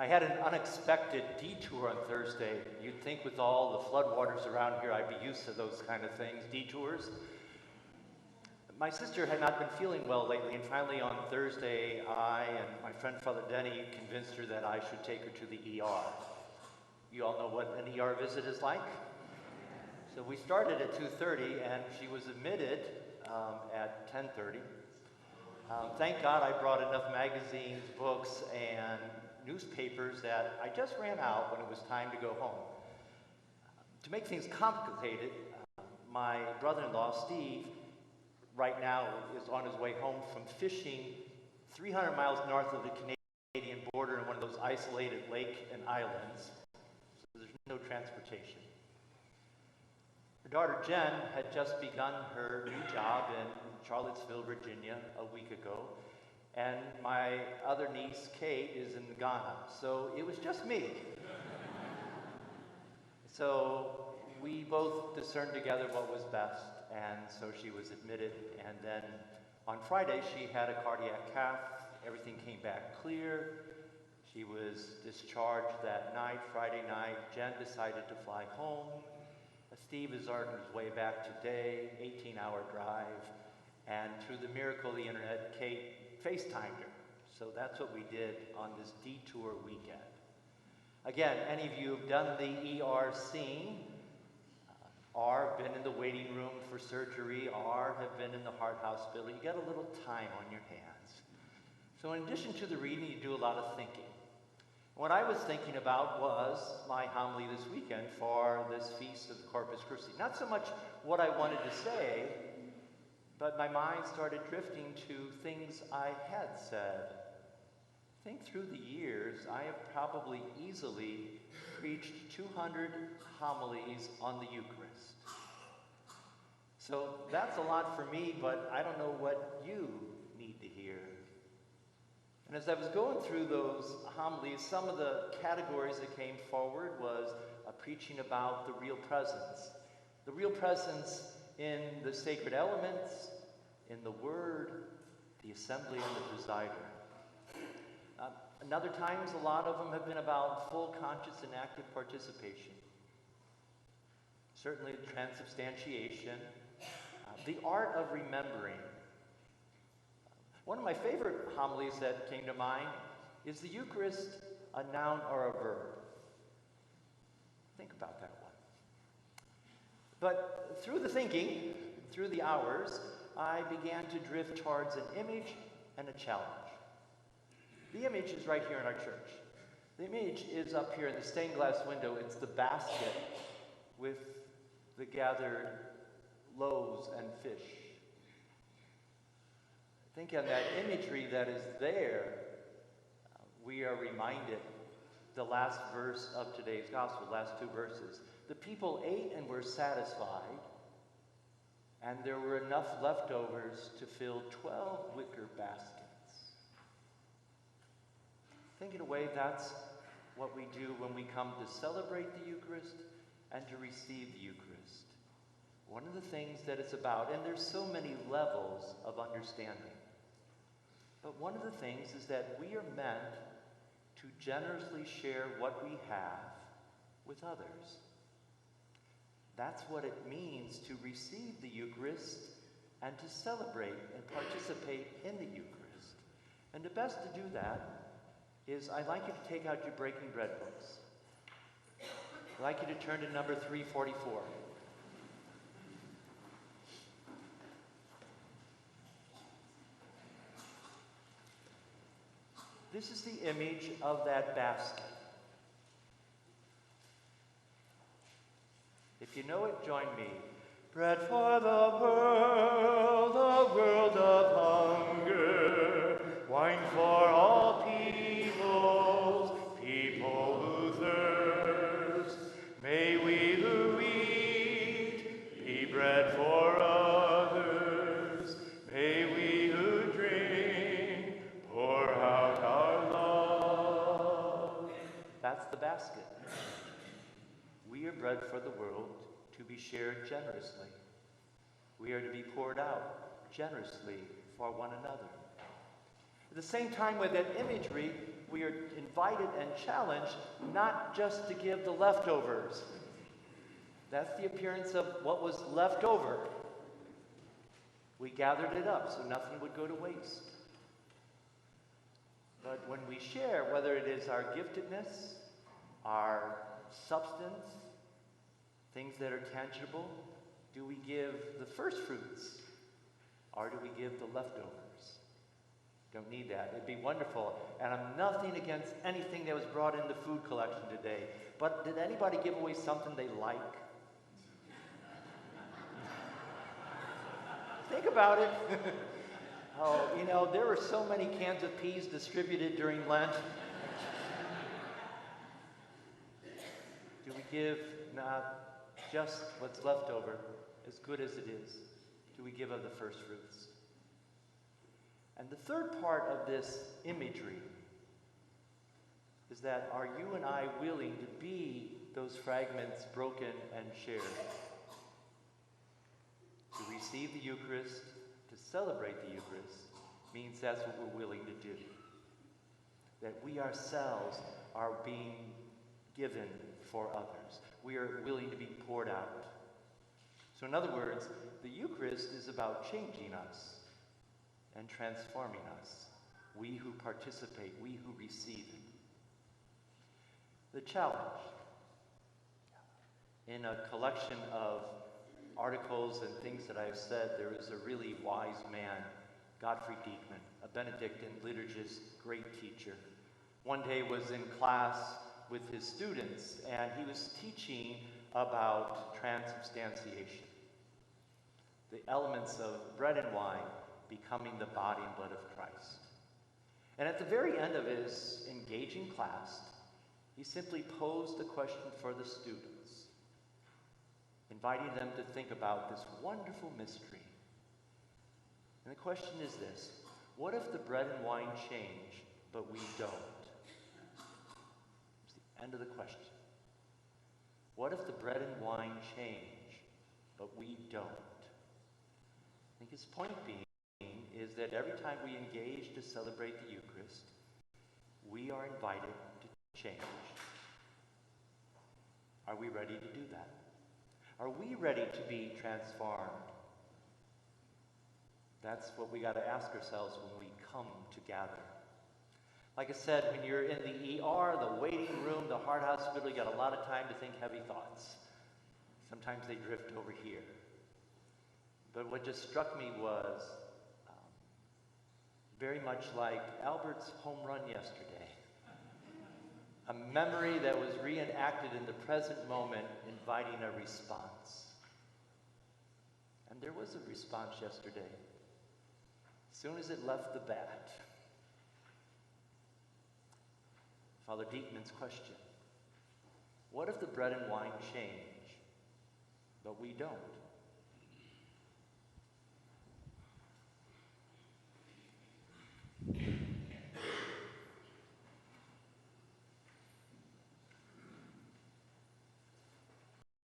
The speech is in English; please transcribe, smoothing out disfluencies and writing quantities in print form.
I had an unexpected detour on Thursday. You'd think with all the floodwaters around here, I'd be used to those kind of things, detours. My sister had not been feeling well lately, and finally on Thursday, I and my friend Father Denny convinced her that I should take her to the ER. You all know what an ER visit is like? So we started at 2:30, and she was admitted at 10:30. Thank God I brought enough magazines, books, and newspapers that I just ran out when it was time to go home. To make things complicated, my brother-in-law, Steve, right now is on his way home from fishing 300 miles north of the Canadian border in one of those isolated lake and islands. So there's no transportation. Her daughter Jen had just begun her new job in Charlottesville, Virginia, a week ago. And my other niece, Kate, is in Ghana. So it was just me. So we both discerned together what was best. And so she was admitted. And then on Friday, she had a cardiac cath. Everything came back clear. She was discharged that night, Friday night. Jen decided to fly home. Steve is on his way back today, 18-hour drive. And through the miracle of the internet, Kate FaceTimed her. So that's what we did on this detour weekend. Again, any of you who've done the ER scene, or been in the waiting room for surgery, or have been in the heart hospital, you get a little time on your hands. So in addition to the reading, you do a lot of thinking. What I was thinking about was my homily this weekend for this feast of Corpus Christi. Not so much what I wanted to say, but my mind started drifting to things I had said. I think through the years, I have probably easily preached 200 homilies on the Eucharist. So that's a lot for me, but I don't know what you need to hear. And as I was going through those homilies, some of the categories that came forward was preaching about the real presence. The real presence in the sacred elements, in the Word, the assembly, and the presider. Another times, a lot of them have been about full conscious and active participation. Certainly transubstantiation, the art of remembering. One of my favorite homilies that came to mind is the Eucharist a noun or a verb? Think about that one. But through the thinking, through the hours, I began to drift towards an image and a challenge. The image is right here in our church. The image is up here in the stained glass window. It's the basket with the gathered loaves and fish. I think on that imagery that is there, we are reminded the last verse of today's gospel, last two verses. The people ate and were satisfied, and there were enough leftovers to fill 12 wicker baskets. I think in a way that's what we do when we come to celebrate the Eucharist and to receive the Eucharist. One of the things that it's about, and there's so many levels of understanding, but one of the things is that we are meant to generously share what we have with others. That's what it means to receive the Eucharist and to celebrate and participate in the Eucharist. And the best to do that is I'd like you to take out your Breaking Bread books. I'd like you to turn to number 344. This is the image of that basket. If you know it, join me. Bread for the world of hunger, wine for all peoples, people who thirst. May we who eat be bread for others. May we who drink pour out our love. That's the basket. We are bread for the world to be shared generously. We are to be poured out generously for one another. At the same time, with that imagery, we are invited and challenged not just to give the leftovers. That's the appearance of what was left over. We gathered it up so nothing would go to waste. But when we share, whether it is our giftedness, our substance, things that are tangible, do we give the first fruits or do we give the leftovers? Don't need that. It'd be wonderful. And I'm nothing against anything that was brought in the food collection today. But did anybody give away something they like? Think about it. Oh, you know, there were so many cans of peas distributed during Lent. Do we give not just what's left over, as good as it is? Do we give of the first fruits? And the third part of this imagery is that are you and I willing to be those fragments broken and shared? To receive the Eucharist, to celebrate the Eucharist, means that's what we're willing to do. That we ourselves are being given for others. We are willing to be poured out. So in other words, the Eucharist is about changing us and transforming us. We who participate, we who receive it. The challenge. In a collection of articles and things that I've said, there is a really wise man, Godfrey Diekman, a Benedictine liturgist, great teacher. One day was in class with his students, and he was teaching about transubstantiation. The elements of bread and wine becoming the body and blood of Christ. And at the very end of his engaging class, he simply posed a question for the students, inviting them to think about this wonderful mystery. And the question is this: what if the bread and wine change, but we don't? It's the end of the question. What if the bread and wine change, but we don't? I think his point being is that every time we engage to celebrate the Eucharist, we are invited to change. Are we ready to do that? Are we ready to be transformed? That's what we got to ask ourselves when we come to gather. Like I said, when you're in the ER, the waiting room, the heart hospital, you got a lot of time to think heavy thoughts. Sometimes they drift over here. But what just struck me was very much like Albert's home run yesterday. A memory that was reenacted in the present moment, inviting a response. And there was a response yesterday. As soon as it left the bat. Father Diekman's question: what if the bread and wine change, but we don't?